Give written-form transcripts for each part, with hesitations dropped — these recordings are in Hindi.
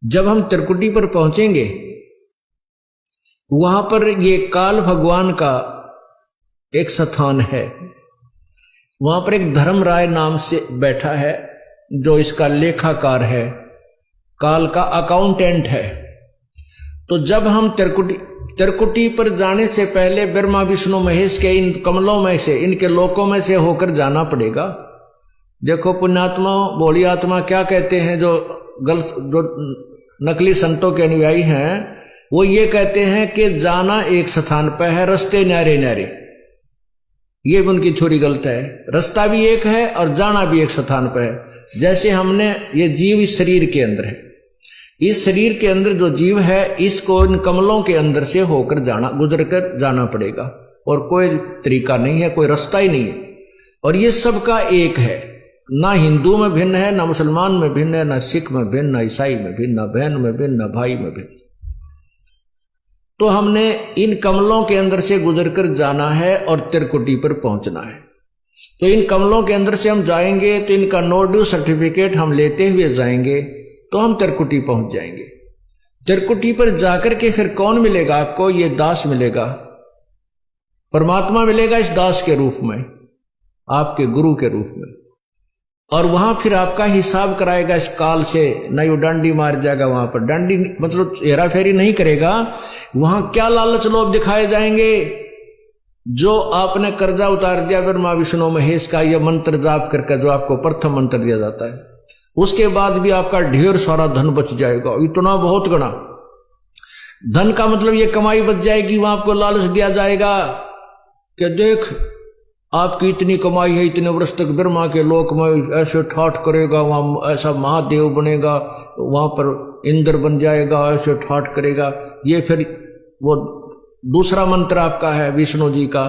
जब हम त्रिकुटी पर पहुंचेंगे वहां पर ये काल भगवान का एक स्थान है। वहां पर एक धर्मराय नाम से बैठा है जो इसका लेखाकार है, काल का अकाउंटेंट है। तो जब हम त्रिकुटी पर जाने से पहले ब्रह्मा विष्णु महेश के इन कमलों में से, इनके लोकों में से होकर जाना पड़ेगा। देखो पुण्यात्मा भोली आत्मा क्या कहते हैं, जो नकली संतों के अनुयायी हैं वो ये कहते हैं कि जाना एक स्थान पर है, रास्ते न्यारे न्यारे। ये भी उनकी थोड़ी गलत है। रास्ता भी एक है और जाना भी एक स्थान पर है। जैसे हमने ये जीव इस शरीर के अंदर है, इस शरीर के अंदर जो जीव है इसको इन कमलों के अंदर से होकर जाना, गुजर कर जाना पड़ेगा और कोई तरीका नहीं है, कोई रास्ता ही नहीं है। और ये सबका एक है, ना हिंदू में भिन्न है, ना मुसलमान में भिन्न है, ना सिख में भिन्न, ना ईसाई में भिन्न, ना बहन में भिन्न, ना भाई में भिन्न। तो हमने इन कमलों के अंदर से गुजरकर जाना है और त्रिकुटी पर पहुंचना है। तो इन कमलों के अंदर से हम जाएंगे तो इनका नो ड्यू सर्टिफिकेट हम लेते हुए जाएंगे तो हम त्रिकुटी पहुंच जाएंगे। त्रिकुटी पर जाकर के फिर कौन मिलेगा आपको? ये दास मिलेगा, परमात्मा मिलेगा इस दास के रूप में, आपके गुरु के रूप में। और वहां फिर आपका हिसाब कराएगा इस काल से। नहीं वो डांडी मार जाएगा, वहां पर डांडी मतलब हेरा फेरी नहीं करेगा। वहां क्या लालच लोभ दिखाए जाएंगे? जो आपने कर्जा उतार दिया ब्रह्मा विष्णु महेश का, यह मंत्र जाप करके जो आपको प्रथम मंत्र दिया जाता है, उसके बाद भी आपका ढेर सारा धन बच जाएगा, इतना बहुत गणा धन का मतलब ये कमाई बच जाएगी। वहां आपको लालच दिया जाएगा कि देख आपकी इतनी कमाई है, इतने वर्ष तक ब्रह्मा के लोक में ऐसे ठाठ करेगा, वहां ऐसा महादेव बनेगा, वहां पर इंद्र बन जाएगा, ऐसे ठाठ करेगा। ये फिर वो दूसरा मंत्र आपका है विष्णु जी का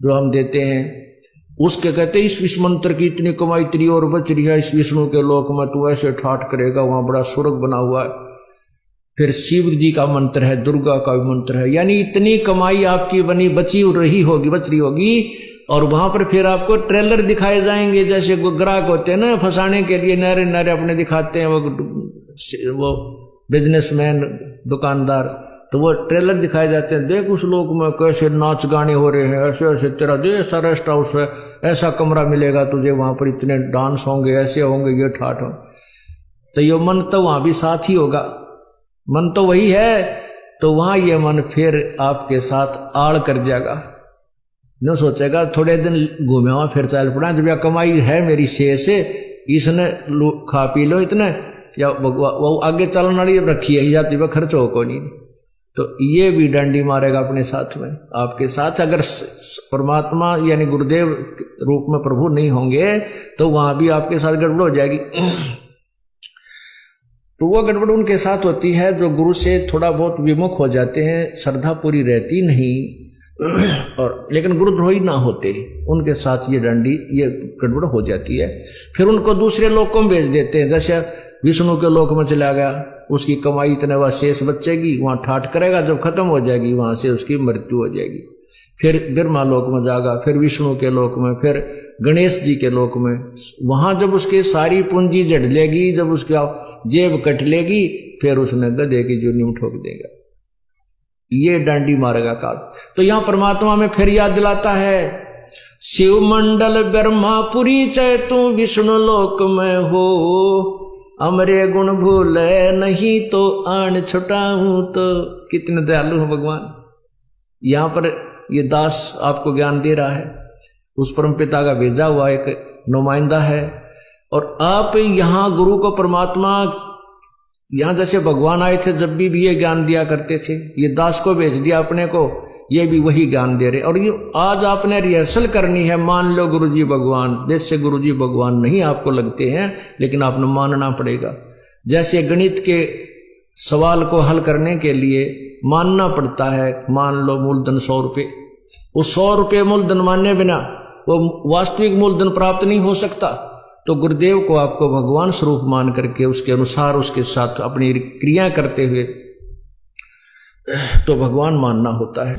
जो हम देते हैं, उसके कहते हैं इस मंत्र की इतनी कमाई तेरी और बच रही है, इस विष्णु के लोक में तू ऐसे ठाठ करेगा, वहां बड़ा स्वर्ग बना हुआ है। फिर शिव जी का मंत्र है, दुर्गा का भी मंत्र है, यानी इतनी कमाई आपकी बनी बच रही होगी। और वहां पर फिर आपको ट्रेलर दिखाए जाएंगे, जैसे ग्राहक होते हैं ना फंसाने के लिए नारे नारे अपने दिखाते हैं वो बिजनेसमैन दुकानदार, तो वो ट्रेलर दिखाए जाते हैं। देख उस लोक में कैसे नाच गाने हो रहे हैं, ऐसे ऐसे तेरा दे ऐसा रेस्ट हाउस है, ऐसा कमरा मिलेगा तुझे, वहां पर इतने डांस होंगे, ऐसे होंगे, ये ठाठ हो। तो ये मन तो वहां भी साथ ही होगा, मन तो वही है। तो वहां ये मन फिर आपके साथ आड़ कर जाएगा, न सोचेगा थोड़े दिन घूमे वहां फिर चल पड़ा, जब यह कमाई है मेरी शेष से, इसने खा पी लो इतने, या वो आगे चलने वाली रखी है जाती वह खर्च हो को नहीं। तो ये भी डंडी मारेगा अपने साथ में, आपके साथ। अगर परमात्मा यानी गुरुदेव रूप में प्रभु नहीं होंगे तो वहां भी आपके साथ गड़बड़ हो जाएगी। तो वो गड़बड़ उनके साथ होती है जो गुरु से थोड़ा बहुत विमुख हो जाते हैं, श्रद्धा पूरी रहती नहीं, और लेकिन गुरुद्रोही ना होते, उनके साथ ये डंडी ये गड़बड़ हो जाती है। फिर उनको दूसरे लोकों में भेज देते हैं, जैसे विष्णु के लोक में चला गया, उसकी कमाई इतने वह शेष बचेगी, वहां ठाठ करेगा, जब खत्म हो जाएगी वहां से उसकी मृत्यु हो जाएगी। फिर ब्रह्मा लोक में जाएगा, फिर विष्णु के लोक में, फिर गणेश जी के लोक में। वहां जब उसके सारी पूंजी जड़ लेगी, जब उसका जेब कट लेगी, फिर उसने गधे की जूनी में ठोक देगा। ये डांडी मारेगा काल। तो यहां परमात्मा में फिर याद दिलाता है, शिव मंडल ब्रह्मापुरी चै तू विष्णु लोक में हो, अमरे गुण भूले नहीं तो आन छुटाऊं तो। कितने दयालु है भगवान। यहां पर ये दास आपको ज्ञान दे रहा है, उस परम पिता का भेजा हुआ एक नुमाइंदा है। और आप यहां गुरु को परमात्मा, यहां जैसे भगवान आए थे जब भी ये ज्ञान दिया करते थे, ये दास को भेज दिया अपने को, ये भी वही ज्ञान दे रहे। और ये आज आपने रिहर्सल करनी है, मान लो गुरुजी भगवान, जैसे गुरुजी भगवान नहीं आपको लगते हैं, लेकिन आपने मानना पड़ेगा। जैसे गणित के सवाल को हल करने के लिए मानना पड़ता है, मान लो मूलधन 100 रुपये, वो 100 रुपये मूलधन मानने बिना वो वास्तविक मूलधन प्राप्त नहीं हो सकता। तो गुरुदेव को आपको भगवान स्वरूप मान करके उसके अनुसार उसके साथ अपनी क्रिया करते हुए तो भगवान मानना होता है।